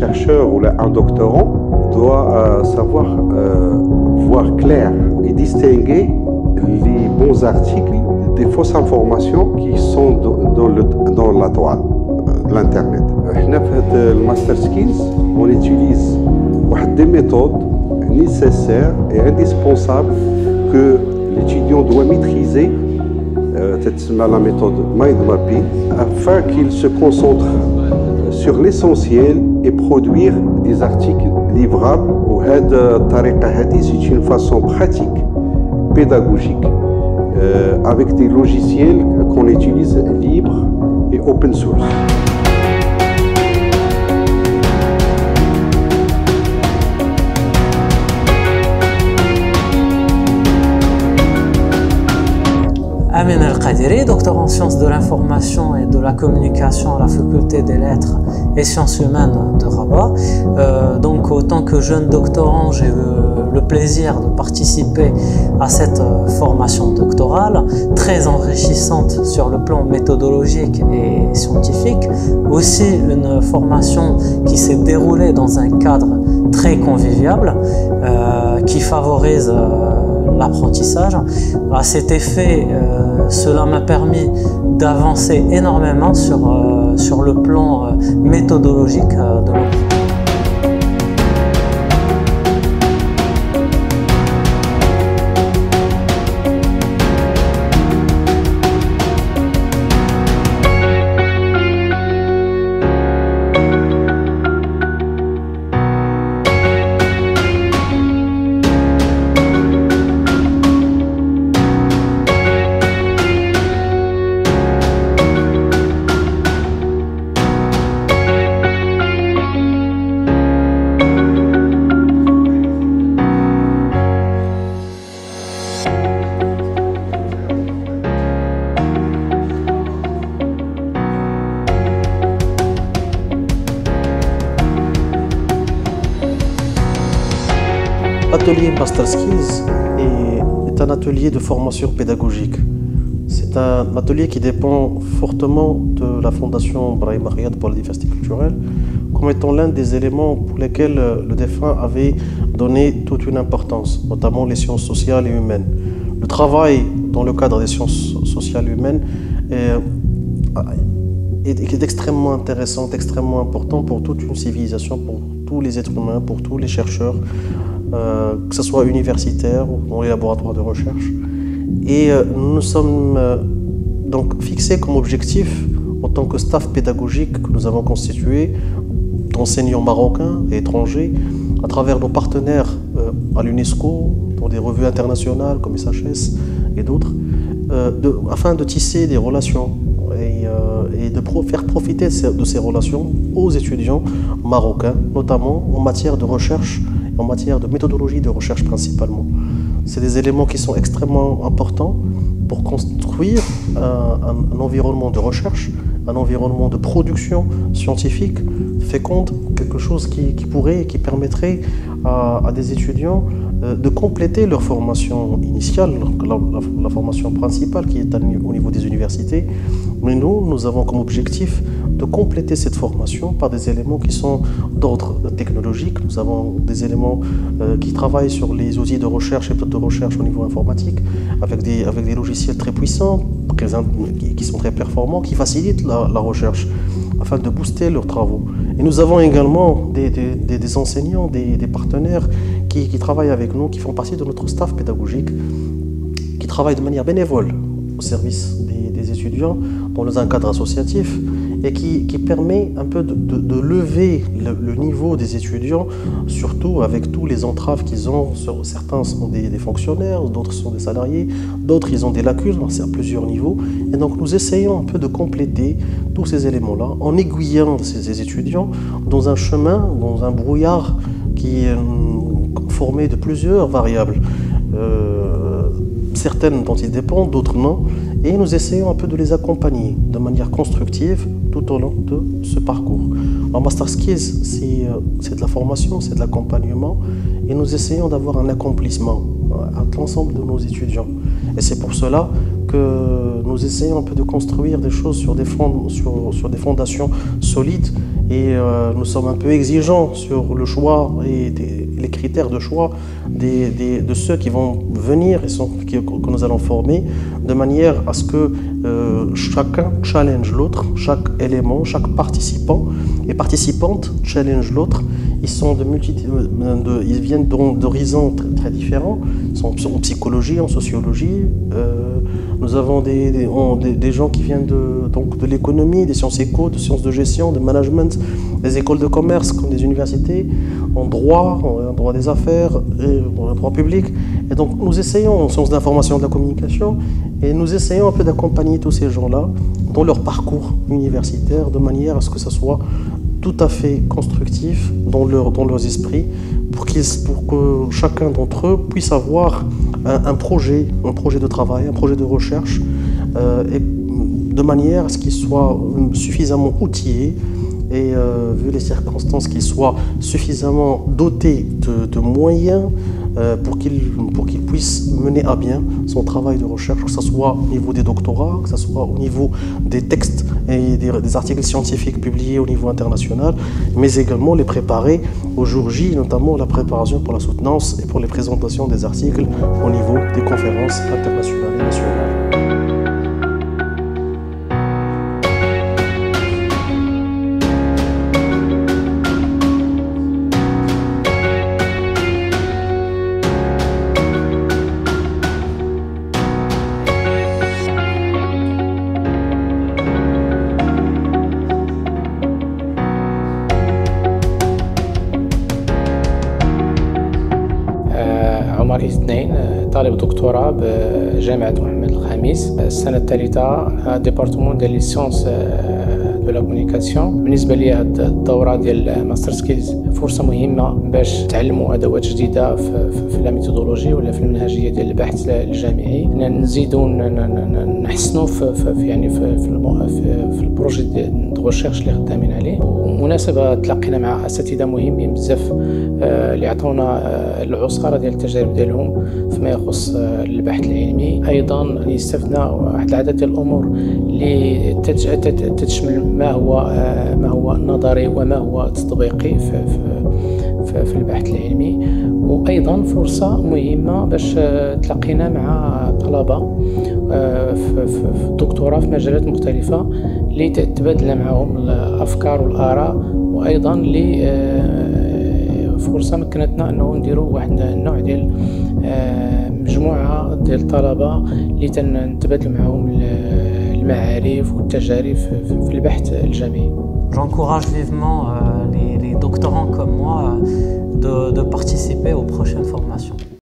chercheur ou un doctorant doit savoir voir clair et distinguer les bons articles des fausses informations qui sont dans la toile de l'Internet. Dans le Master Skills, on utilise des méthodes nécessaires et indispensables que l'étudiant doit maîtriser, la méthode mind mapping, afin qu'il se concentre sur l'essentiel et produire des articles livrables. C'est une façon pratique, pédagogique, avec des logiciels qu'on utilise libres et open source. Amin El-Qadiri, docteur en sciences de l'information et de la communication à la faculté des lettres et sciences humaines de Rabat. Donc, autant que jeune doctorant, j'ai eu le plaisir de participer à cette formation doctorale, très enrichissante sur le plan méthodologique et scientifique. Aussi une formation qui s'est déroulée dans un cadre très convivial, qui favorise l'apprentissage. À cet effet, cela m'a permis d'avancer énormément sur le plan méthodologique de l'enquête. L'atelier Master Skills est un atelier de formation pédagogique. C'est un atelier qui dépend fortement de la Fondation Brahim Ariad pour la diversité culturelle, comme étant l'un des éléments pour lesquels le défunt avait donné toute une importance, notamment les sciences sociales et humaines. Le travail dans le cadre des sciences sociales et humaines est extrêmement intéressant, extrêmement important pour toute une civilisation, pour tous les êtres humains, pour tous les chercheurs, que ce soit universitaire ou dans les laboratoires de recherche. Et nous sommes donc fixés comme objectif, en tant que staff pédagogique que nous avons constitué, d'enseignants marocains et étrangers, à travers nos partenaires à l'UNESCO, dans des revues internationales comme SHS et d'autres, afin de tisser des relations et de faire profiter de ces relations aux étudiants marocains, notamment en matière de recherche, en matière de méthodologie de recherche principalement. C'est des éléments qui sont extrêmement importants pour construire un environnement de recherche, un environnement de production scientifique féconde, quelque chose qui permettrait à des étudiants de compléter leur formation initiale, la formation principale qui est au niveau des universités. Mais nous avons comme objectif de compléter cette formation par des éléments qui sont d'ordre technologique. Nous avons des éléments qui travaillent sur les outils de recherche et de recherche au niveau informatique, avec des logiciels très puissants, qui sont très performants, qui facilitent la recherche, afin de booster leurs travaux. Et nous avons également des enseignants, des partenaires qui travaillent avec nous, qui font partie de notre staff pédagogique, qui travaillent de manière bénévole au service des étudiants dans un cadre associatif et qui permet un peu de lever le niveau des étudiants, surtout avec tous les entraves qu'ils ont. Certains sont des fonctionnaires, d'autres sont des salariés, d'autres ils ont des lacunes, c'est à plusieurs niveaux. Et donc nous essayons un peu de compléter tous ces éléments-là en aiguillant ces étudiants dans un chemin, dans un brouillard qui est formé de plusieurs variables. Certaines dont ils dépendent, d'autres non. Et nous essayons un peu de les accompagner de manière constructive tout au long de ce parcours. En Master Skills, c'est de la formation, c'est de l'accompagnement. Et nous essayons d'avoir un accomplissement à l'ensemble de nos étudiants. Et c'est pour cela nous essayons un peu de construire des choses sur des fondations solides et nous sommes un peu exigeants sur le choix et les critères de choix de ceux qui vont venir et que nous allons former, de manière à ce que chacun challenge l'autre, chaque élément, chaque participant et participante challenge l'autre. Ils viennent d'horizons très différents, ils sont en psychologie, en sociologie. Nous avons des gens qui viennent de l'économie, des sciences éco, de sciences de gestion, de management, des écoles de commerce comme des universités, en droit des affaires, en droit public. Et donc nous essayons, en sciences d'information et de la communication, et nous essayons un peu d'accompagner tous ces gens-là dans leur parcours universitaire, de manière à ce que ça soit tout à fait constructif dans leurs esprits, pour que chacun d'entre eux puisse avoir un projet de travail, un projet de recherche, et de manière à ce qu'il soit suffisamment outillé et, vu les circonstances, qu'il soit suffisamment doté de moyens pour qu'il puisse mener à bien son travail de recherche, que ce soit au niveau des doctorats, que ce soit au niveau des textes et des articles scientifiques publiés au niveau international, mais également les préparer au jour J, notamment la préparation pour la soutenance et pour les présentations des articles au niveau des conférences internationales et nationales. عمر اثنين طالب دكتوراه بجامعة محمد الخامس السنة الثالثة ديبارتمون ديال لي سيونس دو لا كومونيكاسيون. بالنسبة لي هاد الدورة ديال ماستر سكيلز فرصة مهمة باش تعلموا أدوات جديدة في لا ميثودولوجي ولا في المنهجية ديال البحث الجامعي، نزيدوا نحسنوا في البروجي دو ريشيرش اللي خدامين عليه. ومناسبة تلاقينا مع أساتذة مهمين بزاف اللي عطونا العصارة ديال التجارب ديالهم فيما يخص البحث العلمي. أيضا استفدنا واحد العدد ديال الأمور اللي تشمل ما هو نظري وما هو تطبيقي في البحث العلمي. وأيضا فرصة مهمة باش تلاقينا مع طلبة في الدكتوراه في مجالات مختلفة اللي تتبادل معهم الأفكار والآراء، وأيضا فرصة مكنتنا أنه نديروا واحد النوع ديال مجموعة ديال الطلبة اللي تنتبادل معهم المعارف والتجارب في البحث الجامعي. J'encourage vivement les doctorants comme moi de participer aux prochaines formations.